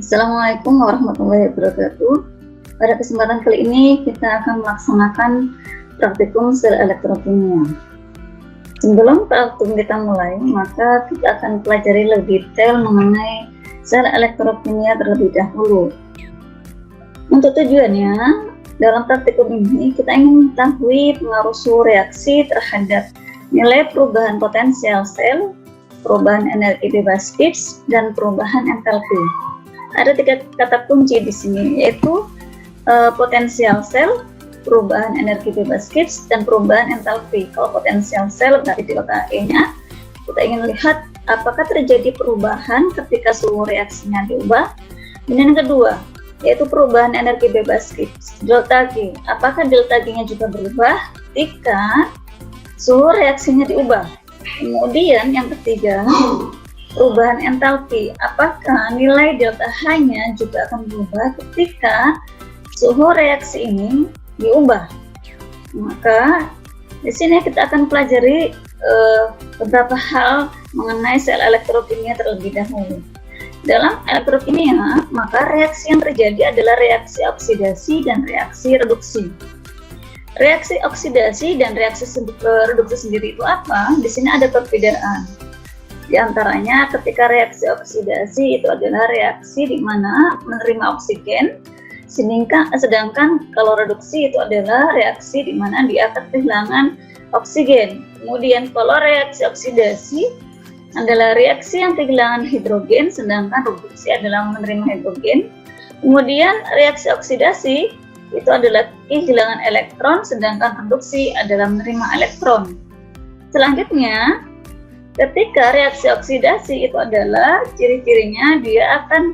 Assalamualaikum warahmatullahi wabarakatuh. Pada kesempatan kali ini kita akan melaksanakan praktikum sel elektrokimia. Sebelum praktikum kita mulai, maka kita akan pelajari lebih detail mengenai sel elektrokimia terlebih dahulu. Untuk tujuannya, dalam praktikum ini kita ingin mengetahui pengaruh suhu reaksi terhadap nilai perubahan potensial sel, perubahan energi bebas Gibbs, dan perubahan entalpi. Ada 3 kata kunci di sini, yaitu potensial sel, perubahan energi bebas Gibbs, dan perubahan entalpi. Kalau potensial sel berarti delta E-nya. Kita ingin lihat apakah terjadi perubahan ketika suhu reaksinya diubah. Dan yang kedua, yaitu perubahan energi bebas Gibbs, delta G. Apakah delta G-nya juga berubah ketika suhu reaksinya diubah? Kemudian yang ketiga, perubahan entalpi. Apakah nilai delta H-nya juga akan berubah ketika suhu reaksi ini diubah? Maka di sini kita akan pelajari beberapa hal mengenai sel elektrokimia terlebih dahulu. Dalam elektrokimia, maka reaksi yang terjadi adalah reaksi oksidasi dan reaksi reduksi. Reaksi oksidasi dan reaksi reduksi sendiri itu apa? Di sini ada perbedaan. Di antaranya ketika reaksi oksidasi itu adalah reaksi di mana menerima oksigen, sedangkan kalau reduksi itu adalah reaksi di mana dia akan kehilangan oksigen. Kemudian kalau reaksi oksidasi adalah reaksi yang kehilangan hidrogen, sedangkan reduksi adalah menerima hidrogen. Kemudian reaksi oksidasi itu adalah kehilangan elektron, sedangkan reduksi adalah menerima elektron. Selanjutnya, ketika reaksi oksidasi itu adalah ciri-cirinya dia akan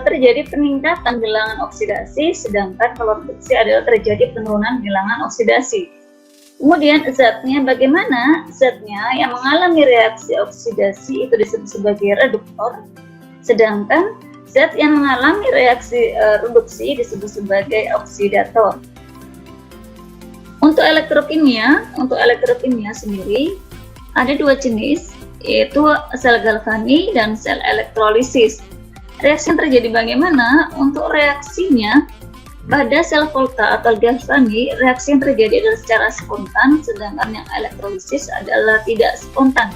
terjadi peningkatan bilangan oksidasi, sedangkan kalau reduksi adalah terjadi penurunan bilangan oksidasi. Kemudian zatnya bagaimana? Zatnya yang mengalami reaksi oksidasi itu disebut sebagai reduktor, sedangkan zat yang mengalami reaksi reduksi disebut sebagai oksidator. Untuk elektrokimia sendiri ada 2 jenis, yaitu sel galvani dan sel elektrolisis. Reaksi yang terjadi bagaimana? Untuk reaksinya, pada sel volta atau galvani, reaksi yang terjadi adalah secara spontan, sedangkan yang elektrolisis adalah tidak spontan.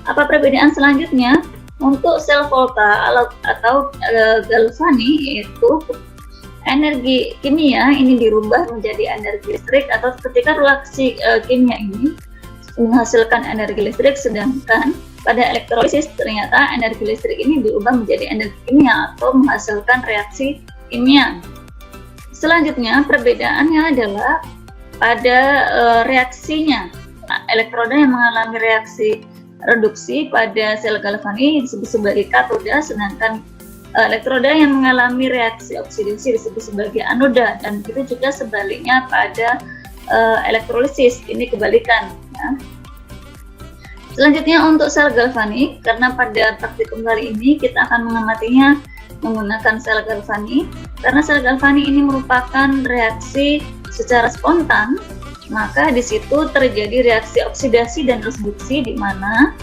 Apa perbedaan selanjutnya? Untuk sel volta atau galvani, yaitu energi kimia ini dirubah menjadi energi listrik, atau ketika reaksi kimia ini menghasilkan energi listrik, sedangkan pada elektrolisis ternyata energi listrik ini diubah menjadi energi kimia atau menghasilkan reaksi kimia. Selanjutnya perbedaannya adalah pada reaksinya. Elektroda yang mengalami reaksi reduksi pada sel galvani disebut sebagai katoda, sedangkan elektroda yang mengalami reaksi oksidasi disebut sebagai anoda, dan itu juga sebaliknya pada elektrolisis, ini kebalikan ya. Selanjutnya untuk sel galvanik, karena pada praktikum kali ini kita akan mengamatinya menggunakan sel galvanik, karena sel galvanik ini merupakan reaksi secara spontan, maka di situ terjadi reaksi oksidasi dan reduksi, di mana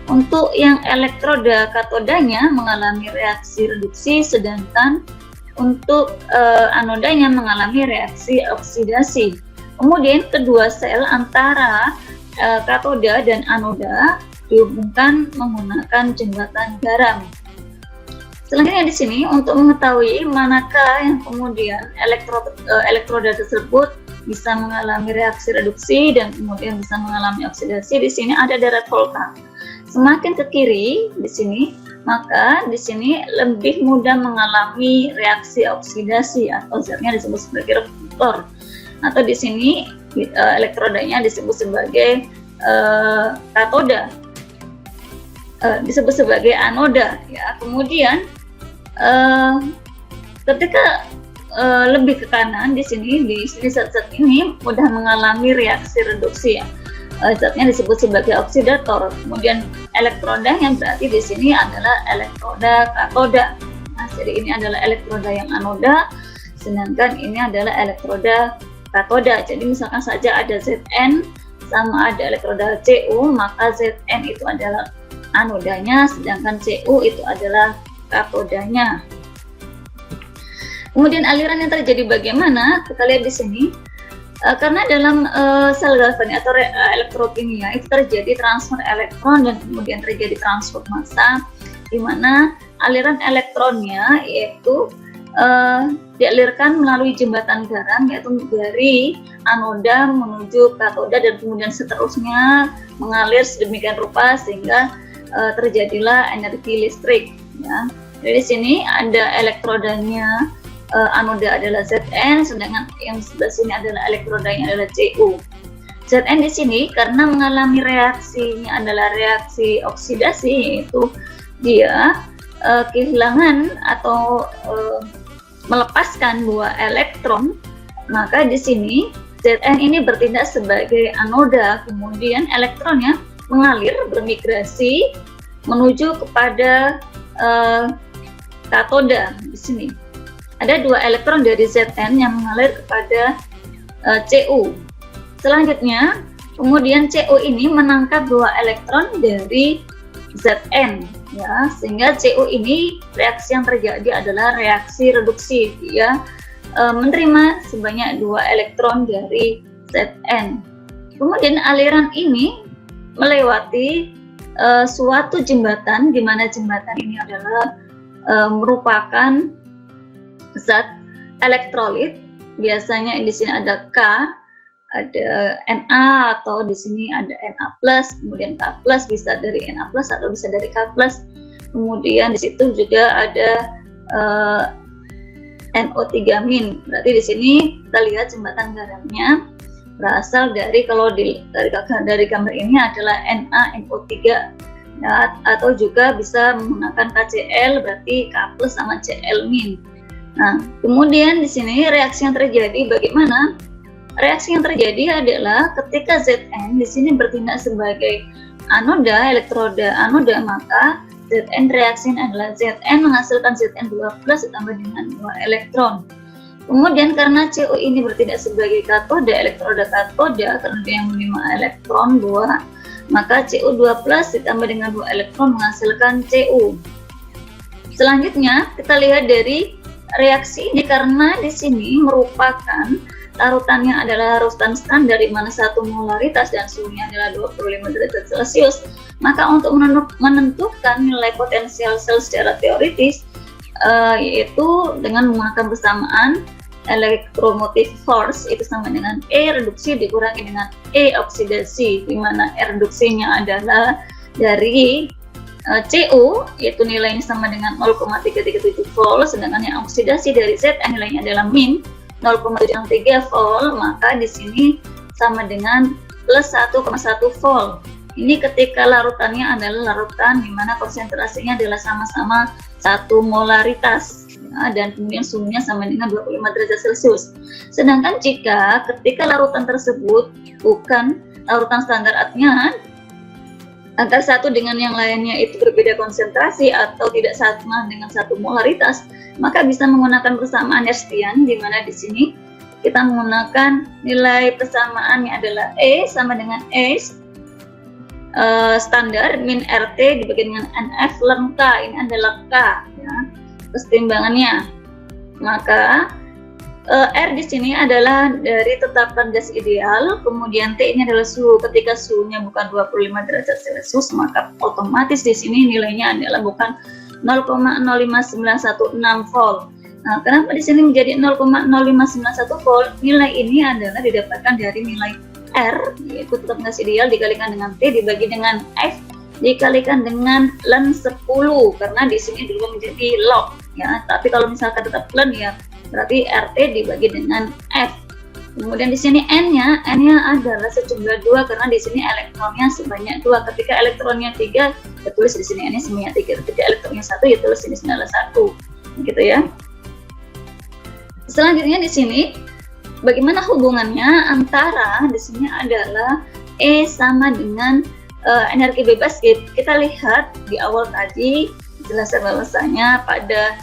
untuk yang elektroda katodanya mengalami reaksi reduksi, sedangkan untuk anodanya mengalami reaksi oksidasi. Kemudian kedua sel antara katoda dan anoda dihubungkan menggunakan jembatan garam. Selanjutnya di sini untuk mengetahui manakah yang kemudian elektroda tersebut bisa mengalami reaksi reduksi dan kemudian bisa mengalami oksidasi, di sini ada deret volta. Semakin ke kiri di sini, maka di sini lebih mudah mengalami reaksi oksidasi atau zatnya disebut sebagai reduktor. Atau di sini elektrodanya disebut sebagai katoda, disebut sebagai anoda ya. Kemudian ketika lebih ke kanan di sini zat-zat ini mudah mengalami reaksi reduksi ya. Zatnya disebut sebagai oksidator. Kemudian elektroda yang berarti di sini adalah elektroda katoda. Nah, jadi ini adalah elektroda yang anoda, sedangkan ini adalah elektroda katoda. Jadi misalkan saja ada Zn sama ada elektroda Cu, maka Zn itu adalah anodanya, sedangkan Cu itu adalah katodanya. Kemudian aliran yang terjadi bagaimana? Kita lihat di sini. Karena dalam sel galvanik atau elektrokimia itu terjadi transfer elektron dan kemudian terjadi transfer massa, di mana aliran elektronnya yaitu dialirkan melalui jembatan garam, yaitu dari anoda menuju katoda dan kemudian seterusnya mengalir sedemikian rupa sehingga terjadilah energi listrik. Ya. Dari sini ada elektrodanya. Anoda adalah Zn, sedangkan yang sebelah sini adalah elektrodanya adalah Cu. Zn di sini karena mengalami reaksinya adalah reaksi oksidasi, yaitu dia kehilangan atau melepaskan 2 elektron, maka di sini Zn ini bertindak sebagai anoda, kemudian elektronnya mengalir bermigrasi menuju kepada katoda. Di sini ada 2 elektron dari Zn yang mengalir kepada Cu. Selanjutnya, kemudian Cu ini menangkap 2 elektron dari Zn, ya, sehingga Cu ini reaksi yang terjadi adalah reaksi reduksi. Dia menerima sebanyak 2 elektron dari Zn. Kemudian aliran ini melewati suatu jembatan, di mana jembatan ini adalah merupakan zat elektrolit. Biasanya di sini ada K, ada Na, atau di sini ada Na+, kemudian K+, bisa dari Na+ atau bisa dari K+. Kemudian di situ juga ada NO3-. Berarti di sini kita lihat jembatan garamnya berasal dari, kalau dari gambar ini adalah NaNO3, ya, atau juga bisa menggunakan KCl, berarti K+ sama Cl-. Nah, kemudian di sini reaksi yang terjadi bagaimana? Reaksi yang terjadi adalah ketika Zn di sini bertindak sebagai anoda, elektroda anoda, maka Zn reaksinya adalah Zn menghasilkan Zn2+ ditambah dengan 2 elektron. Kemudian karena Cu ini bertindak sebagai katoda, elektroda katoda, karena dia yang menerima elektron 2, maka Cu2+ ditambah dengan 2 elektron menghasilkan Cu. Selanjutnya kita lihat dari reaksi ini, karena di sini merupakan larutannya adalah larutan standar di mana 1 molaritas dan suhunya adalah 25 derajat Celcius, maka untuk menentukan nilai potensial sel secara teoritis yaitu dengan menggunakan persamaan electromotive force, itu sama dengan E reduksi dikurangi dengan E oksidasi, di mana E reduksinya adalah dari Cu, yaitu nilainya sama dengan 0,337 volt, sedangkan yang oksidasi dari Zn nilainya adalah min 0,73 volt, maka di sini sama dengan plus 1,1 volt. Ini ketika larutannya adalah larutan di mana konsentrasinya adalah sama-sama 1 molaritas, ya, dan kemudian suhunya sama dengan 25 derajat Celcius. Sedangkan jika ketika larutan tersebut bukan larutan standar, artinya antara satu dengan yang lainnya itu berbeda konsentrasi atau tidak sama dengan 1 molaritas, maka bisa menggunakan persamaan Nernstian, di mana di sini kita menggunakan nilai persamaannya adalah E sama dengan E standar min RT dibagi dengan NF ln K, ini adalah K, ya, kesetimbangannya. Maka R di sini adalah dari tetapan gas ideal, kemudian T ini adalah suhu. Ketika suhunya bukan 25 derajat Celcius, maka otomatis di sini nilainya adalah bukan 0,05916 volt. Nah, kenapa di sini menjadi 0,0591 volt? Nilai ini adalah didapatkan dari nilai R, yaitu tetap gas ideal dikalikan dengan T dibagi dengan F dikalikan dengan ln 10, karena di sini dulu menjadi log, ya. Tapi kalau misalkan tetap ln, ya berarti RT dibagi dengan F. Kemudian di sini N-nya adalah sejumlah 2, karena di sini elektronnya sebanyak 2. Ketika elektronnya 3, ya tulis di sini N-nya sebanyak 3. Ketika elektronnya 1, ya tulis di sini adalah 1. Gitu ya. Selanjutnya di sini bagaimana hubungannya antara di sini adalah E sama dengan energi bebas. Kita lihat di awal tadi jelaskan bahwasanya pada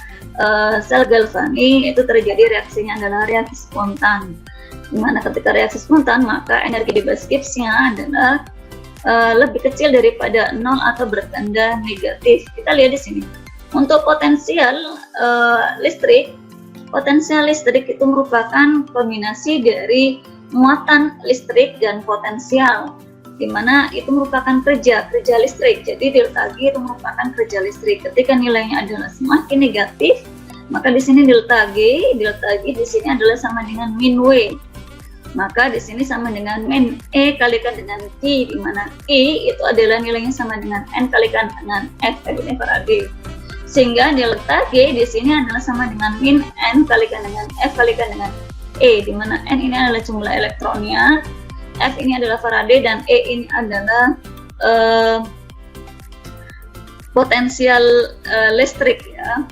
sel galvanik itu terjadi reaksinya adalah reaksi spontan. Dimana ketika reaksi spontan maka energi bebas Gibbs-nya adalah lebih kecil daripada 0 atau bertanda negatif. Kita lihat di sini. Untuk potensial listrik Potensial listrik itu merupakan kombinasi dari muatan listrik dan potensial, di mana itu merupakan kerja listrik. Jadi delta G itu merupakan kerja listrik. Ketika nilainya adalah semakin negatif, maka di sini delta G di sini adalah sama dengan min W. Maka di sini sama dengan min E kalikan dengan T, di mana E itu adalah nilainya sama dengan N kalikan dengan F ini Faraday. Sehingga delta G di sini adalah sama dengan min N kalikan dengan F kalikan dengan E, di mana N ini adalah jumlah elektronnya, F ini adalah Faraday, dan E ini adalah potensial listrik ya.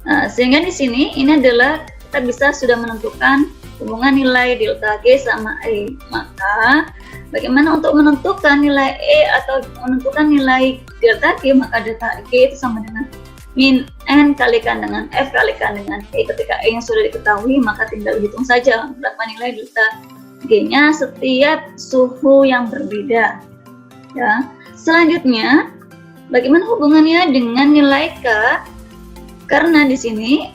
Nah, sehingga di sini ini adalah kita bisa sudah menentukan hubungan nilai delta G sama E. Maka bagaimana untuk menentukan nilai E atau menentukan nilai delta G? Maka delta G itu sama dengan min N kalikan dengan F kalikan dengan E. Ketika E yang sudah diketahui, maka tinggal hitung saja berapa nilai delta G-nya setiap suhu yang berbeda. Ya. Selanjutnya, bagaimana hubungannya dengan nilai K? Karena di sini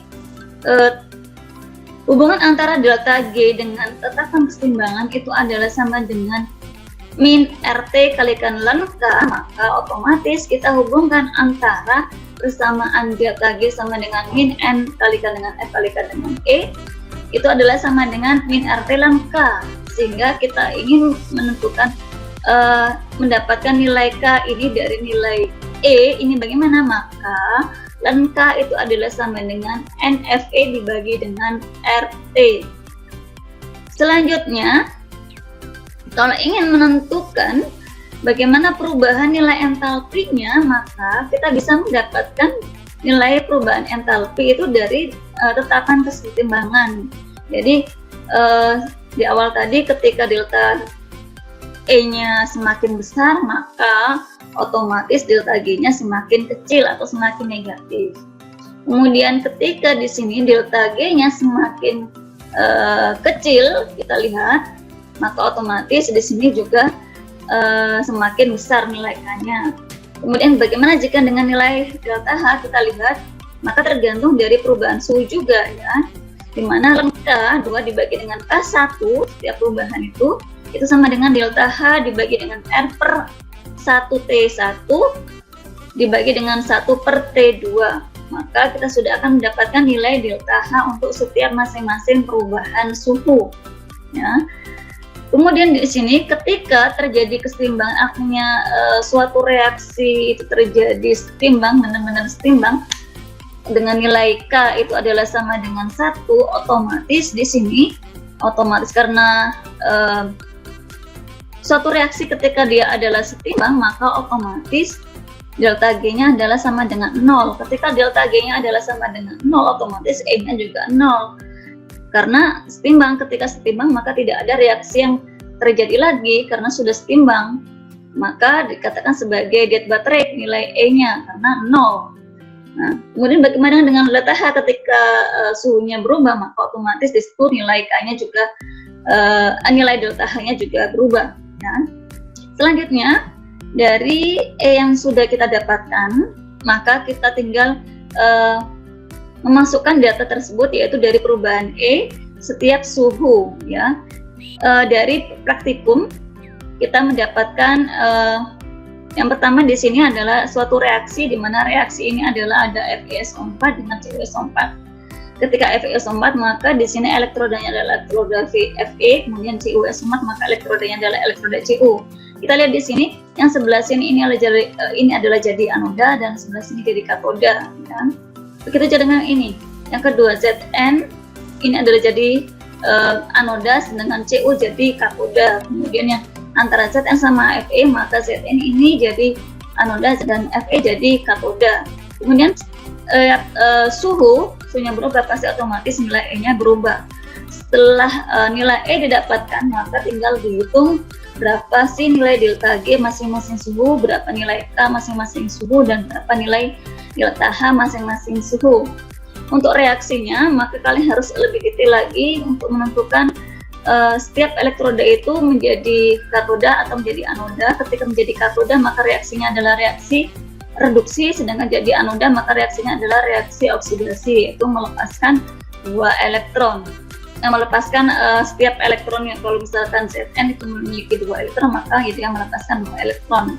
hubungan antara delta G dengan tetapan keseimbangan itu adalah sama dengan min RT kalikan ln K, maka otomatis kita hubungkan antara persamaan delta G sama dengan min N kalikan dengan F kalikan dengan E itu adalah sama dengan min RT ln K, sehingga kita ingin menentukan mendapatkan nilai K ini dari nilai E ini bagaimana, maka ln K itu adalah sama dengan NFE dibagi dengan RT. Selanjutnya, kalau ingin menentukan bagaimana perubahan nilai entalpinya, maka kita bisa mendapatkan nilai perubahan entalpi itu dari tetapan keseimbangan. Jadi di awal tadi ketika delta E-nya semakin besar, maka otomatis delta G-nya semakin kecil atau semakin negatif. Kemudian ketika di sini delta G-nya semakin kecil, kita lihat, maka otomatis di sini juga semakin besar nilai K-nya. Kemudian bagaimana jika dengan nilai delta H? Kita lihat, maka tergantung dari perubahan suhu juga ya. Dimana K 2 dibagi dengan K1, setiap perubahan itu sama dengan delta H dibagi dengan R per 1T1 dibagi dengan 1 per T2. Maka kita sudah akan mendapatkan nilai delta H untuk setiap masing-masing perubahan suhu ya. Kemudian di sini ketika terjadi keseimbangan, artinya suatu reaksi itu terjadi setimbang, benar-benar setimbang dengan nilai K itu adalah sama dengan 1, otomatis di sini otomatis karena suatu reaksi ketika dia adalah setimbang, maka otomatis delta G-nya adalah sama dengan 0. Ketika delta G-nya adalah sama dengan 0, otomatis E-nya juga 0. Karena setimbang, ketika setimbang maka tidak ada reaksi yang terjadi lagi karena sudah setimbang. Maka dikatakan sebagai dead baterai nilai E-nya karena 0. Nah, kemudian bagaimana dengan delta H? Ketika suhunya berubah, maka otomatis di situ nilai K-nya juga nilai delta H-nya juga berubah. Ya. Selanjutnya dari E yang sudah kita dapatkan, maka kita tinggal memasukkan data tersebut, yaitu dari perubahan E setiap suhu ya. Dari praktikum kita mendapatkan yang pertama di sini adalah suatu reaksi, di mana reaksi ini adalah ada FeSO4 dengan CuSO4. Ketika FeSO4 maka di sini elektrodanya adalah elektroda Fe, kemudian CuSO4 maka elektrodanya adalah elektroda Cu. Kita lihat di sini yang sebelah sini ini adalah jadi anoda dan sebelah sini jadi katoda. Ya. Begitu juga dengan ini. Yang kedua Zn ini adalah jadi anoda, sedangkan Cu jadi katoda. Kemudian yang antara Zn sama Fe maka Zn ini jadi anoda dan Fe jadi katoda. Kemudian suhunya berubah, pasti otomatis nilai E-nya berubah. Setelah nilai E didapatkan, maka tinggal dihitung berapa sih nilai delta G masing-masing suhu, berapa nilai K masing-masing suhu, dan berapa nilai delta H masing-masing suhu. Untuk reaksinya, maka kalian harus lebih detail lagi untuk menentukan setiap elektroda itu menjadi katoda atau menjadi anoda. Ketika menjadi katoda, maka reaksinya adalah reaksi reduksi, sedangkan jadi anoda maka reaksinya adalah reaksi oksidasi, yaitu melepaskan 2 elektron. Yang melepaskan setiap elektronnya. Kalau misalkan Zn itu memiliki 2 elektron, maka gitu yang melepaskan 2 elektron.